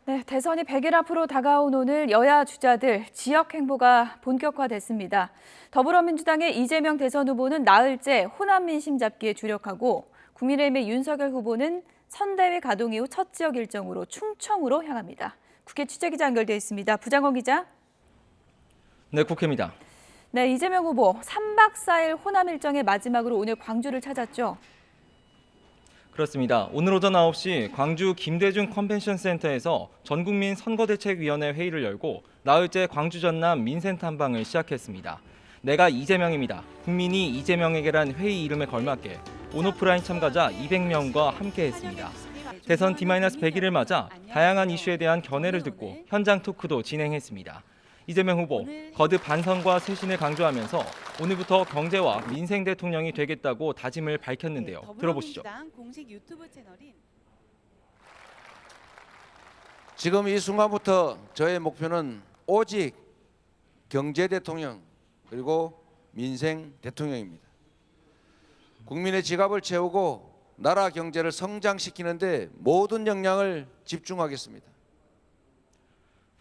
네, 대선이 100일 앞으로 다가온 오늘 여야 주자들 지역 행보가 본격화됐습니다. 더불어민주당의 이재명 대선 후보는 나흘째 호남 민심 잡기에 주력하고 국민의힘의 윤석열 후보는 선대위 가동 이후 첫 지역 일정으로 충청으로 향합니다. 국회 취재기자 연결돼 있습니다. 부장원 기자. 네, 국회입니다. 네, 이재명 후보 3박 4일 호남 일정의 마지막으로 오늘 광주를 찾았죠. 그렇습니다. 오늘 오전 9시 광주 김대중 컨벤션 센터에서 전국민 선거대책위원회 회의를 열고 나흘째 광주 전남 민생 탐방을 시작했습니다. 내가 이재명입니다. 국민이 이재명에게란 회의 이름에 걸맞게 온오프라인 참가자 200명과 함께했습니다. 대선 D-100일을 맞아 다양한 이슈에 대한 견해를 듣고 현장 토크도 진행했습니다. 이재명 후보 거듭 반성과 쇄신을 강조하면서 오늘부터 경제와 민생 대통령이 되겠다고 다짐을 밝혔는데요. 들어보시죠. 공식 유튜브 채널인 지금 이 순간부터 저의 목표는 오직 경제 대통령 그리고 민생 대통령입니다. 국민의 지갑을 채우고 나라 경제를 성장시키는 데 모든 역량을 집중하겠습니다.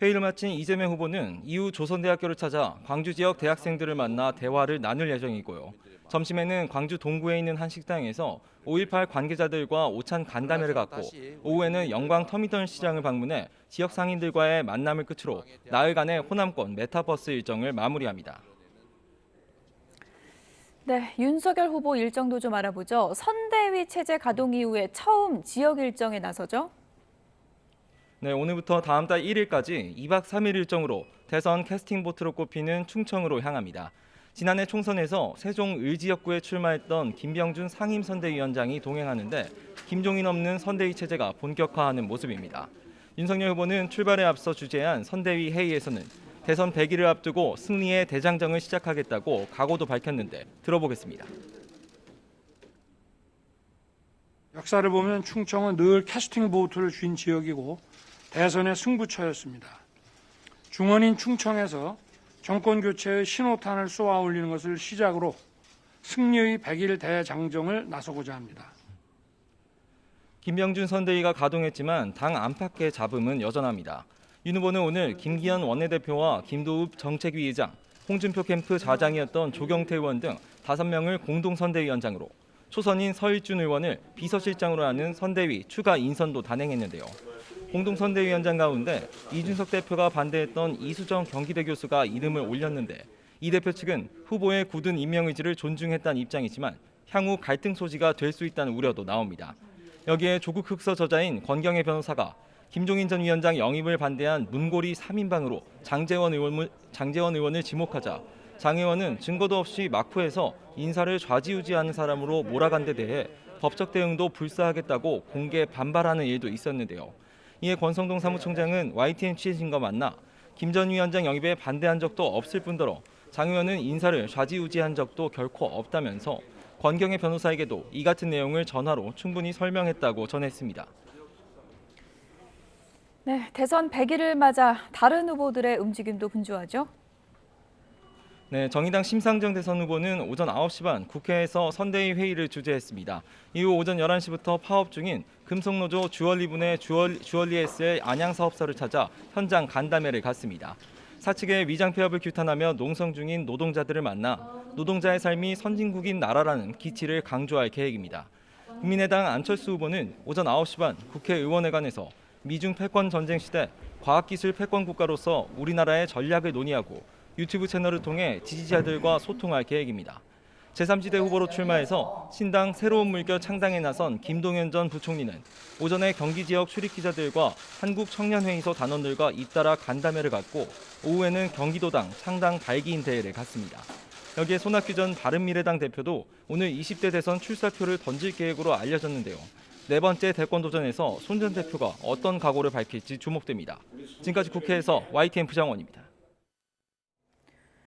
회의를 마친 이재명 후보는 이후 조선대학교를 찾아 광주 지역 대학생들을 만나 대화를 나눌 예정이고요. 점심에는 광주 동구에 있는 한 식당에서 5.18 관계자들과 오찬 간담회를 갖고 오후에는 영광 터미널 시장을 방문해 지역 상인들과의 만남을 끝으로 나흘간의 호남권 메타버스 일정을 마무리합니다. 네, 윤석열 후보 일정도 좀 알아보죠. 선대위 체제 가동 이후에 처음 지역 일정에 나서죠. 네, 오늘부터 다음 달 1일까지 2박 3일 일정으로 대선 캐스팅 보트로 꼽히는 충청으로 향합니다. 지난해 총선에서 세종 을지역구에 출마했던 김병준 상임선대위원장이 동행하는데 김종인 없는 선대위 체제가 본격화하는 모습입니다. 윤석열 후보는 출발에 앞서 주재한 선대위 회의에서는 대선 100일을 앞두고 승리의 대장정을 시작하겠다고 각오도 밝혔는데 들어보겠습니다. 역사를 보면 충청은 늘 캐스팅 보트를 쥔 지역이고 대선의 승부처였습니다. 중원인 충청에서 정권 교체의 신호탄을 쏘아 올리는 것을 시작으로 승리의 100일 대장정을 나서고자 합니다. 김병준 선대위가 가동했지만 당 안팎의 잡음은 여전합니다. 윤 후보는 오늘 김기현 원내대표와 김도읍 정책위 의장, 홍준표 캠프 좌장이었던 조경태 의원 등 5명을 공동선대위원장으로, 초선인 서일준 의원을 비서실장으로 하는 선대위 추가 인선도 단행했는데요. 공동선대위원장 가운데 이준석 대표가 반대했던 이수정 경기대 교수가 이름을 올렸는데 이 대표 측은 후보의 굳은 임명 의지를 존중했다는 입장이지만 향후 갈등 소지가 될 수 있다는 우려도 나옵니다. 여기에 조국 흑서 저자인 권경애 변호사가 김종인 전 위원장 영입을 반대한 문고리 3인방으로 장제원 의원을 지목하자 장 의원은 증거도 없이 막후에서 인사를 좌지우지하는 사람으로 몰아간 데 대해 법적 대응도 불사하겠다고 공개 반발하는 일도 있었는데요. 이에 권성동 사무총장은 YTN 취재진과 만나 김 전 위원장 영입에 반대한 적도 없을 뿐더러 장 의원은 인사를 좌지우지한 적도 결코 없다면서 권경애 변호사에게도 이 같은 내용을 전화로 충분히 설명했다고 전했습니다. 네, 대선 100일을 맞아 다른 후보들의 움직임도 분주하죠. 네, 정의당 심상정 대선 후보는 오전 9시 반 국회에서 선대위 회의를 주재했습니다. 이후 오전 11시부터 파업 중인 금속노조 주얼리분의 주얼리에스의 안양사업소를 찾아 현장 간담회를 갖습니다. 사측의 위장폐업을 규탄하며 농성 중인 노동자들을 만나 노동자의 삶이 선진국인 나라라는 기치를 강조할 계획입니다. 국민의당 안철수 후보는 오전 9시 반 국회의원회관에서 미중 패권 전쟁 시대 과학기술 패권 국가로서 우리나라의 전략을 논의하고 유튜브 채널을 통해 지지자들과 소통할 계획입니다. 제3지대 후보로 출마해서 신당 새로운 물결 창당에 나선 김동연 전 부총리는 오전에 경기 지역 출입 기자들과 한국청년회의소 단원들과 잇따라 간담회를 갖고 오후에는 경기도당 창당 발기인 대회를 갖습니다. 여기에 손학규 전 바른미래당 대표도 오늘 20대 대선 출사표를 던질 계획으로 알려졌는데요. 네 번째 대권 도전에서 손 전 대표가 어떤 각오를 밝힐지 주목됩니다. 지금까지 국회에서 YTN 부장원입니다.